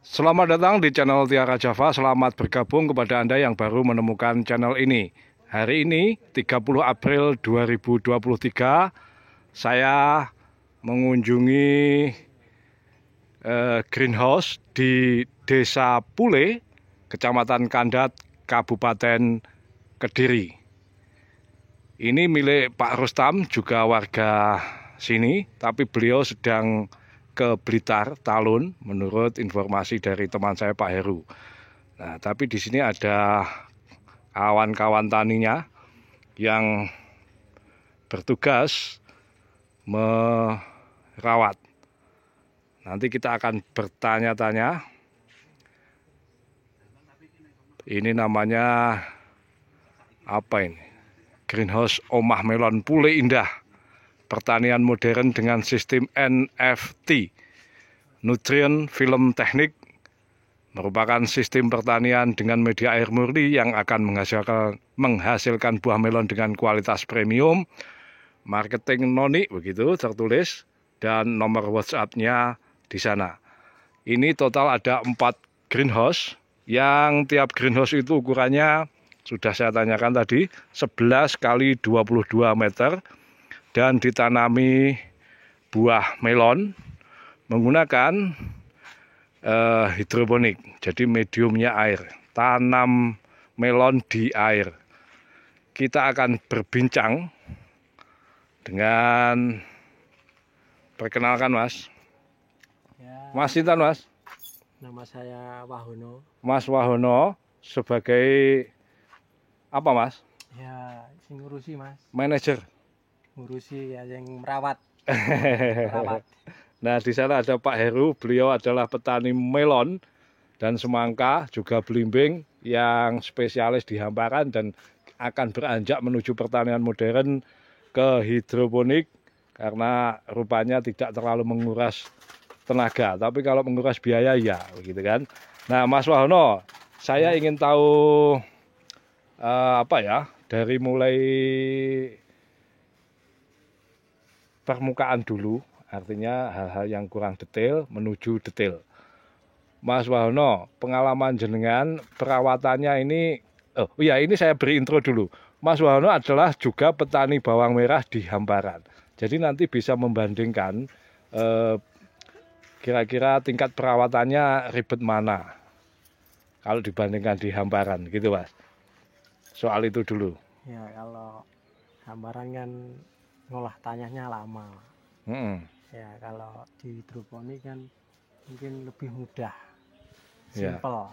Selamat datang di channel Tiara Java. Selamat bergabung kepada Anda yang baru menemukan channel ini. Hari ini 30 April 2023 saya mengunjungi greenhouse di Desa Pule, Kecamatan Kandat, Kabupaten Kediri. Ini milik Pak Rustam, juga warga sini, tapi beliau sedang ke Blitar, Talun, menurut informasi dari teman saya Pak Heru. Nah, tapi di sini ada kawan-kawan taninya yang bertugas merawat. Nanti kita akan bertanya-tanya. Ini namanya apa ini? Greenhouse Omah Melon Pule Indah. Pertanian modern dengan sistem NFT, Nutrient Film Teknik, merupakan sistem pertanian dengan media air murni yang akan menghasilkan buah melon dengan kualitas premium. Marketing noni begitu tertulis, dan nomor WhatsApp-nya di sana. Ini total ada 4 greenhouse, yang tiap greenhouse itu ukurannya sudah saya tanyakan tadi 11 kali 22 meter, dan ditanami buah melon menggunakan hidroponik, jadi mediumnya air, tanam melon di air. Kita akan berbincang dengan, perkenalkan Mas. Ya, Mas Intan, Mas. nama saya Wahono. Mas Wahono sebagai apa Mas? Ya, sing ngurusi Mas. Manajer. Ngurusi ya yang merawat. Nah, di sana ada Pak Heru, beliau adalah petani melon dan semangka, juga belimbing yang spesialis di hamparan dan akan beranjak menuju pertanian modern ke hidroponik karena rupanya tidak terlalu menguras tenaga, tapi kalau menguras biaya ya, begitu kan. Nah, Mas Wahono, saya ingin tahu dari mulai permukaan dulu, artinya hal-hal yang kurang detail menuju detail. Mas Wahono, pengalaman jenengan perawatannya ini, ini saya beri intro dulu. Mas Wahono adalah juga petani bawang merah di hamparan. Jadi nanti bisa membandingkan kira-kira tingkat perawatannya ribet mana kalau dibandingkan di hamparan, gitu Mas. Soal itu dulu. Ya, kalau hamparan kan ngolah tanahnya lama. Ya, kalau di hidroponik kan mungkin lebih mudah, simple.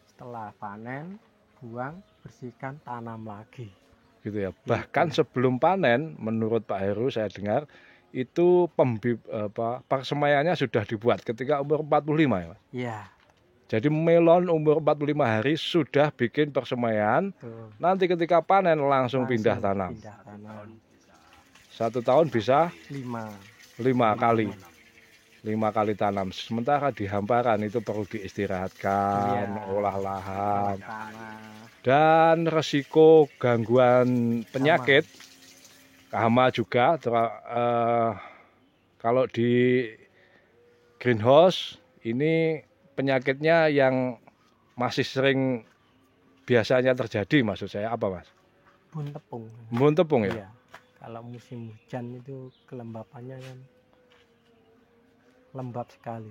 Setelah panen, buang, bersihkan, tanam lagi. Gitu ya. Bahkan sebelum panen, menurut Pak Heru saya dengar itu persemaiannya sudah dibuat ketika umur 45 ya, Mas? Iya. Jadi melon umur 45 hari sudah bikin persemaian. Tuh. Nanti ketika panen langsung pindah tanam. 1 tahun bisa 5 kali. 5 kali tanam. Sementara di hamparan itu perlu diistirahatkan, olah lahan. Dan resiko gangguan penyakit, hama juga. Kalau di greenhouse ini penyakitnya yang masih sering biasanya terjadi, maksud saya apa Mas? Embun tepung. Embun tepung ya? Iya. Kalau musim hujan itu kelembapannya kan lembab sekali.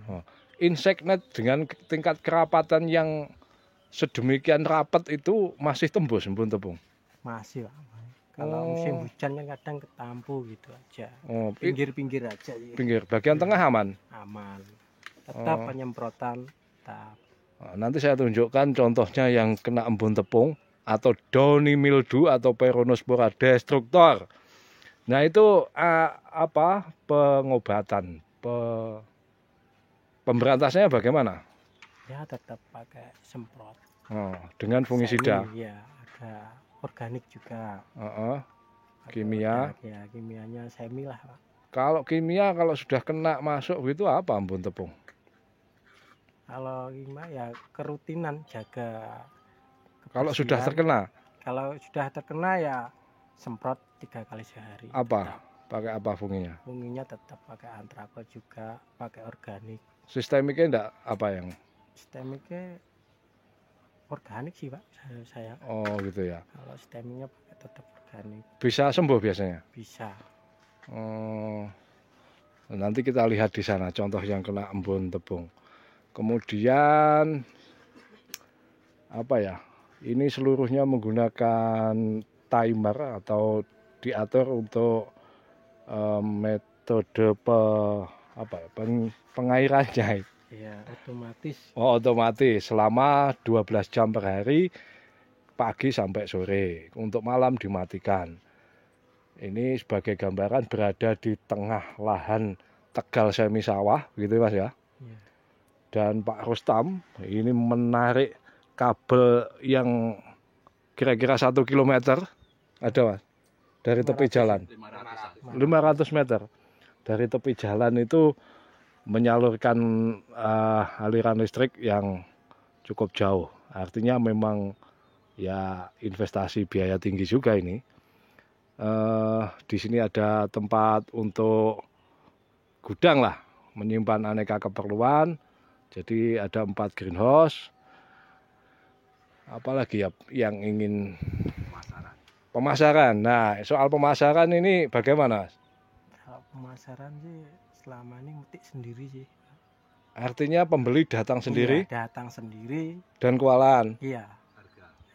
Insect net dengan tingkat kerapatan yang sedemikian rapat itu masih tembus embun tepung? Masih Pak. Kalau musim hujan kan kadang ketampu gitu aja. Pinggir-pinggir aja. Pinggir. Bagian tengah aman? Aman. Tetap penyemprotan. Tetap. Nanti saya tunjukkan contohnya yang kena embun tepung atau downy mildew atau Peronospora destructor. Nah, itu pengobatan, pemberantasannya bagaimana? Ya, tetap pakai semprot. Dengan fungisida. Iya, ada organik juga. Kimia. Ya, kimianya semi lah Pak. Kalau kimia, kalau sudah kena masuk itu apa embun tepung? Kalau kimia ya kerutinan, jaga kebersihan. Kalau sudah terkena? Kalau sudah terkena ya semprot 3 kali sehari. Apa? Pakai apa funginya? Funginya tetap pakai antrakol juga, pakai organik. Sistemiknya enggak apa yang? Sistemiknya organik sih Pak, saya. Oh gitu ya. Kalau sistemiknya pakai tetap organik. Bisa sembuh biasanya? Bisa. Oh, nanti kita lihat di sana contoh yang kena embun tepung. Kemudian apa ya? Ini seluruhnya menggunakan timer atau diatur untuk metode pengairannya. Iya, otomatis. Oh, otomatis selama 12 jam per hari, pagi sampai sore. Untuk malam dimatikan. Ini sebagai gambaran berada di tengah lahan Tegal semi sawah, gitu Mas ya. Iya. Dan Pak Rustam ini menarik kabel yang kira-kira 1 kilometer, ada Mas, dari tepi jalan. 500 meter. Dari tepi jalan itu menyalurkan aliran listrik yang cukup jauh. Artinya memang ya investasi biaya tinggi juga ini. Di sini ada tempat untuk gudang lah, menyimpan aneka keperluan. Jadi ada 4 greenhouse. Apalagi ya yang ingin pemasaran. Nah, soal pemasaran ini bagaimana? Kalau pemasaran sih selama ini metik sendiri sih. Artinya pembeli datang sendiri? Iya, datang sendiri. Dan kewalahan? Iya.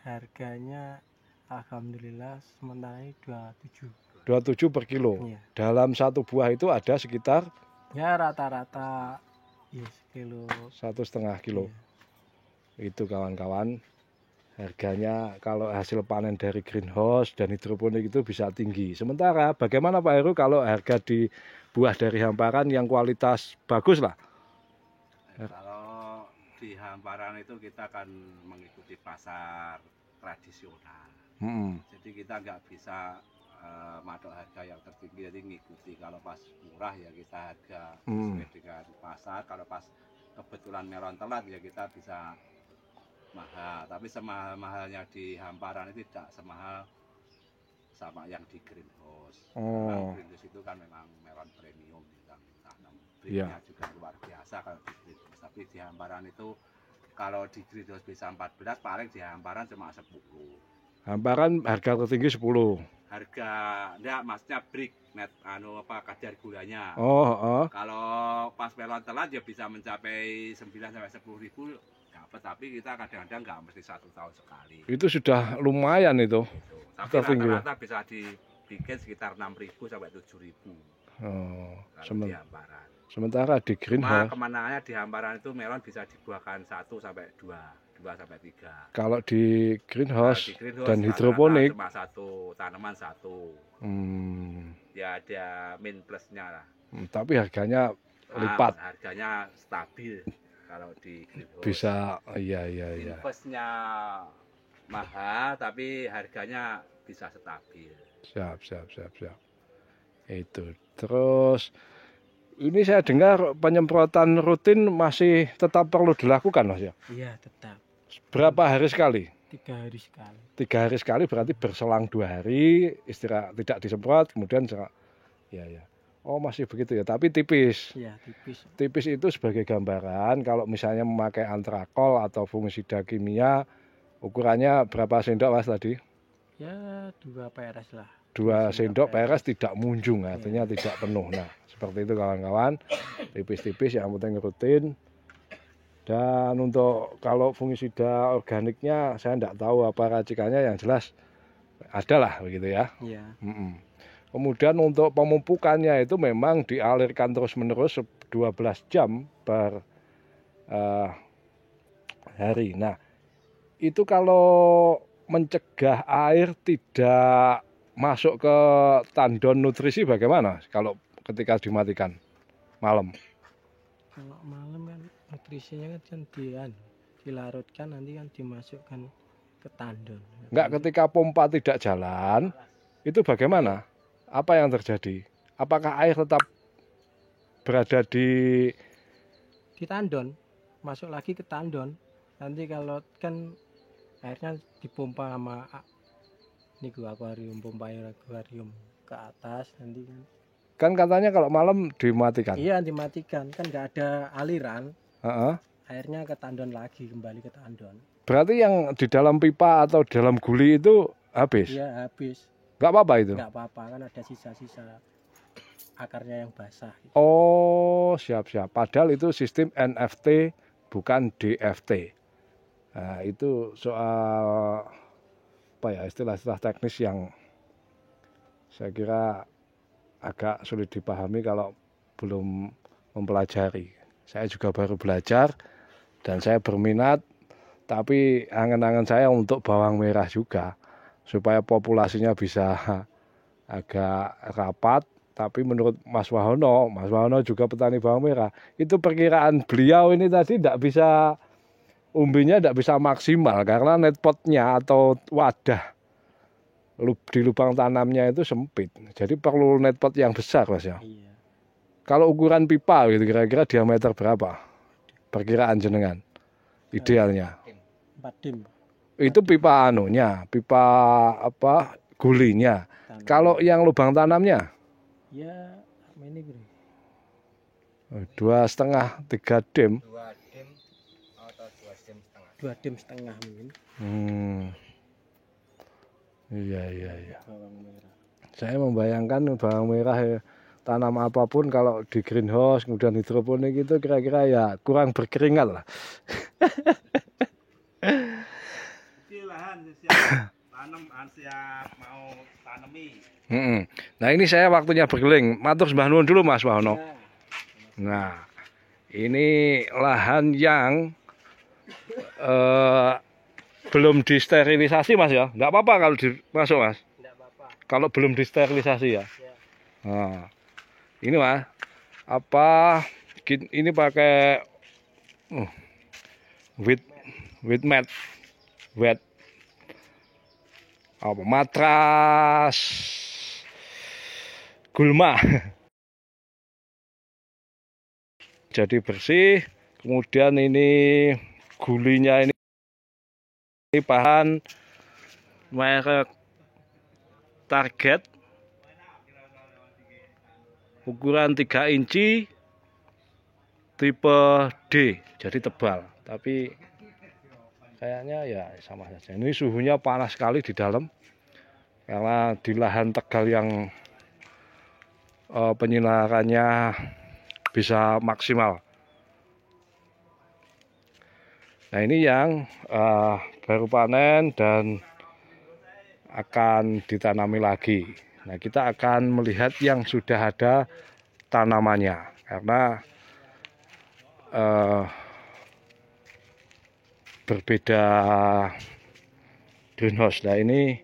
Harganya alhamdulillah sementara ini 27. 27 per kilo. Iya. Dalam satu buah itu ada sekitar? Ya rata-rata ya sekilo. 1,5 kilo. Iya. Itu kawan-kawan. Harganya kalau hasil panen dari greenhouse dan hidroponik itu bisa tinggi. Sementara bagaimana Pak Heru kalau harga di buah dari hamparan yang kualitas bagus lah? Kalau di hamparan itu kita akan mengikuti pasar tradisional. Jadi kita nggak bisa madok harga yang tertinggi, jadi ngikuti. Kalau pas murah ya kita harga sesuai dengan pasar. Kalau pas kebetulan melon telat ya kita bisa mahal, tapi semahal-mahalnya di hamparan itu tidak semahal sama yang di greenhouse. Greenhouse itu kan memang melon premium yang tanam, breednya juga luar biasa kalau di greenhouse. Tapi di hamparan itu kalau di greenhouse bisa 14, paling di hamparan cuma 10. Hamparan harga tertinggi 10. Harga enggak, maksudnya brick net kadar gulanya. Kalau pas melon telat ya bisa mencapai 9 sampai 10 ribu. Tapi kita kadang-kadang nggak mesti 1 tahun sekali. Itu sudah lumayan itu. Tapi rata-rata bisa dibikin sekitar 6.000 sampai 7.000. Sementara di greenhouse. Kemenangannya di hamparan itu melon bisa dibuahkan 1 sampai 2 sampai 3. Kalau di greenhouse dan hidroponik cuma 1 tanaman 1. Ya ada min plusnya lah. Tapi harganya lipat. Harganya stabil. Kalau di greenhouse bisa, iya. Investnya mahal, tapi harganya bisa stabil. Siap. Itu. Terus ini saya dengar penyemprotan rutin masih tetap perlu dilakukan, Mas ya? Iya, tetap. Berapa hari sekali? 3 hari sekali. 3 hari sekali berarti berselang 2 hari istirahat, tidak disemprot, kemudian ya. Oh masih begitu ya, tapi tipis. Iya, tipis. Tipis itu sebagai gambaran kalau misalnya memakai antrakol atau fungisida kimia, ukurannya berapa sendok Mas tadi? Ya 2 peres lah. 2 sendok peres tidak munjung, artinya tidak penuh. Nah seperti itu kawan-kawan, tipis-tipis yang penting rutin. Dan untuk kalau fungisida organiknya saya tidak tahu apa racikannya, yang jelas adalah begitu ya. Iya. Kemudian untuk pemupukannya itu memang dialirkan terus-menerus 12 jam per hari. Nah, itu kalau mencegah air tidak masuk ke tandon nutrisi bagaimana kalau ketika dimatikan malam? Kalau malam kan nutrisinya kan dilarutkan, nanti kan dimasukkan ke tandon. Enggak, ketika pompa tidak jalan, itu bagaimana? Apa yang terjadi? Apakah air tetap berada di tandon, masuk lagi ke tandon? Nanti kalau kan airnya dipompa sama akuarium, pompa air akuarium ke atas, nanti kan Kan katanya kalau malam dimatikan. Iya, dimatikan. Kan nggak ada aliran. Heeh. Airnya ke tandon lagi, kembali ke tandon. Berarti yang di dalam pipa atau dalam guli itu habis? Iya, habis. Nggak apa-apa itu? Nggak apa-apa, kan ada sisa-sisa akarnya yang basah. Oh, siap-siap. Padahal itu sistem NFT bukan DFT. Nah, itu soal apa ya, istilah-istilah teknis yang saya kira agak sulit dipahami kalau belum mempelajari. Saya juga baru belajar dan saya berminat, tapi angan-angan saya untuk bawang merah juga supaya populasinya bisa agak rapat. Tapi menurut Mas Wahono juga petani bawang merah, itu perkiraan beliau ini tadi tidak bisa, umbinya tidak bisa maksimal karena netpotnya atau wadah di lubang tanamnya itu sempit. Jadi perlu netpot yang besar, Mas ya. Iya. Kalau ukuran pipa gitu kira-kira diameter berapa? Perkiraan jenengan idealnya. 4 dim. Itu pipa anunya, pipa apa? Gulinya. Tanam. Kalau yang lubang tanamnya? Ya, ini bro. 2,5 3 dim. 2 dim atau 2 dim setengah. 2 dim setengah mungkin. Iya. Bawang merah. Saya membayangkan bawang merah ya, tanam apapun kalau di greenhouse kemudian hidroponik itu kira-kira ya kurang berkeringat lah. Ini lahan siap tanam, siap mau tanami. Nah ini saya waktunya berkeliling. Matur sembah nuwun dulu Mas Wahono. Ya. Nah ini lahan yang belum disterilisasi Mas ya. Nggak apa-apa kalau masuk Mas. Enggak apa-apa. Kalau belum disterilisasi ya. Ya. Nah, ini Mas, apa ini pakai wet mat, wet apa matras gulma. Jadi bersih. Kemudian ini gulinya ini bahan merek Target, ukuran 3 inci, tipe D, jadi tebal. Tapi kayaknya ya sama saja. Ini suhunya panas sekali di dalam karena di lahan Tegal yang penyinarannya bisa maksimal. Nah ini yang baru panen dan akan ditanami lagi. Nah kita akan melihat yang sudah ada tanamannya karena berbeda greenhouse. Nah ini